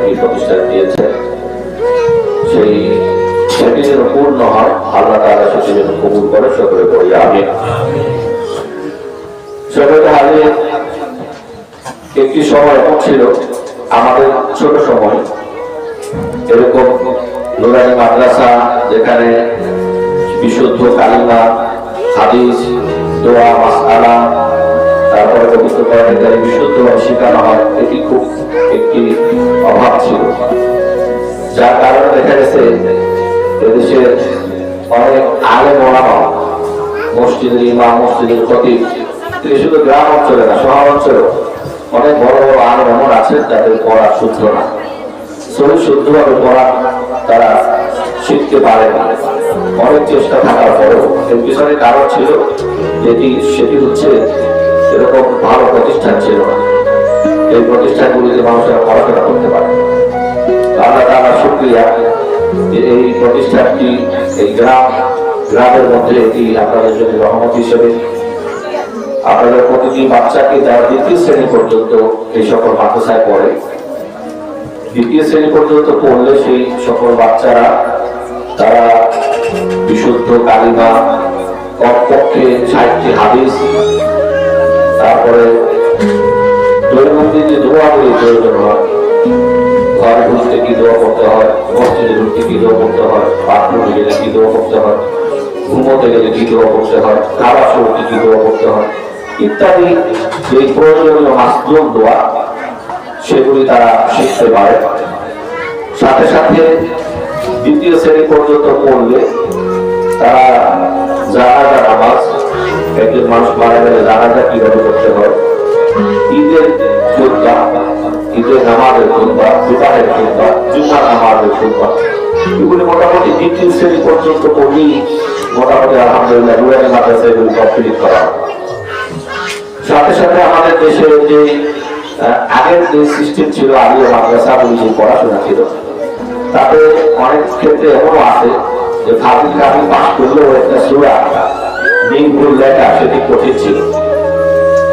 একটি প্রতিষ্ঠান দিয়েছে, সেটি যেন পূর্ণ হয়, আল্লাহ তাআলা সেটি যেন কবুল করে, সকলে পড়ি আমিন। সকলে হাজির, একটি সময় এমন ছিল আমাদের ছোট সময়, এরকম নুরানি মাদ্রাসা যেখানে বিশুদ্ধ কালিমা, হাদিস, দোয়া, মাসআলা, তারপরে পবিত্র কোরআনের বিশুদ্ধ শেখানো হয়, এটি খুব একটি অভাব ছিল। যার কারণে দেখা গেছে এদেশের অনেক আলেম ওলামা, মসজিদের ইমাম, মসজিদের খতিব, শুধু গ্রাম অঞ্চলে না, শহর অঞ্চলে অনেক বড় বড় আলেম এমন আছেন যাদের পড়া শুদ্ধ না, শরীর শুদ্ধভাবে পড়া তারা শিখতে পারে না। অনেক চেষ্টা থাকার পরেও এর পিছনে কারণ ছিল সেটি হচ্ছে এরকম ভালো প্রতিষ্ঠান ছিল না। এই প্রতিষ্ঠানগুলিতে মানুষেরা পড়াশোনা করতে পারে। আল্লাহ তাআলা শুকরিয়া যে এই প্রতিষ্ঠানটি এই গ্রামের মধ্যে এটি আপনাদের জন্য রহমত হিসেবে আপনাদের প্রতিটি বাচ্চাকে যারা দ্বিতীয় শ্রেণী পর্যন্ত এই সকল মাদ্রাসায় পড়ে, দ্বিতীয় শ্রেণী পর্যন্ত পড়লে সেই সকল বাচ্চারা তারা বিশুদ্ধ কালিমা, কমপক্ষে 60টি হাদিস, তারপরে দৈনন্দিন যে দোয়াগুলি প্রয়োজন হয়, ঘরে ঢুকতে কি দোয়া করতে হয়, মসজিদে ঢুকতে কি দোয়া করতে হয়, বাথরুমে গেলে কি দোয়া করতে হয়, ঘুমোতে গেলে কি দোয়া করতে হয়, খাবার সময় কি দোয়া করতে হয় ইত্যাদি যে প্রয়োজনীয় মাসলুক দোয়া সেগুলি তারা শিখতে পারে। সাথে সাথে দ্বিতীয় শ্রেণী পর্যন্ত পড়লে তারা জানাজা নামাজ, একজন মানুষ মারা গেলে জানাজা কিভাবে করতে হয়, ঈদের খুতবা, ঈদের নামাজের খুতবা, বিবাহের খুতবা, জুমার নামাজের খুতবা, এগুলি মোটামুটি দ্বিতীয় শ্রেণী পর্যন্ত পড়লেই মোটামুটি আলহামদুলিল্লাহ নুরানি মাদ্রাসায় এগুলি কমপ্লিট করা। সাথে সাথে আমাদের দেশের যে আগের যে সিস্টেম ছিল, আলিয়া মাদ্রাসাগুলি যে পড়াশোনা ছিল, তাতে অনেক ক্ষেত্রে এমনও আছে যে ফাজিল কামিল পাস করলেও একটা সূরা নির্ভুল লেখা সেটি কঠিন ছিল।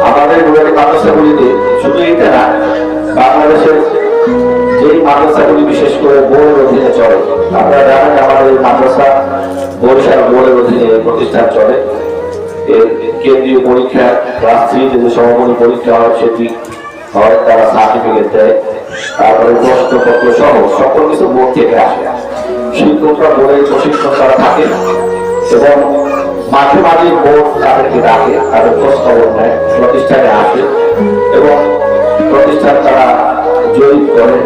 আমাদের নুরানি মাদ্রাসাগুলিতে শুধু এটা না, বাংলাদেশের যেই মাদ্রাসাগুলি বিশেষ করে বোর্ডের অধীনে চলে, আপনারা জানেন আমাদের মাদ্রাসা বরিশাল বোর্ডের অধীনে প্রতিষ্ঠান চলে। কেন্দ্রীয় পরীক্ষা ক্লাস 3 যে সমাপনী পরীক্ষা হয় সেটি হয়, তারা সার্টিফিকেট দেয়, তারপরে প্রশ্নপত্র সহ সকল কিছু বোর্ড থেকে আসে। শিক্ষকরা বোর্ডের প্রশিক্ষণ তারা থাকে এবং মাঝে মাঝে বোর্ড তাদেরকে ডাকে, তাদের খোঁজ খবর নেয়, প্রতিষ্ঠানে আসে এবং প্রতিষ্ঠান তারা জয়ী করে।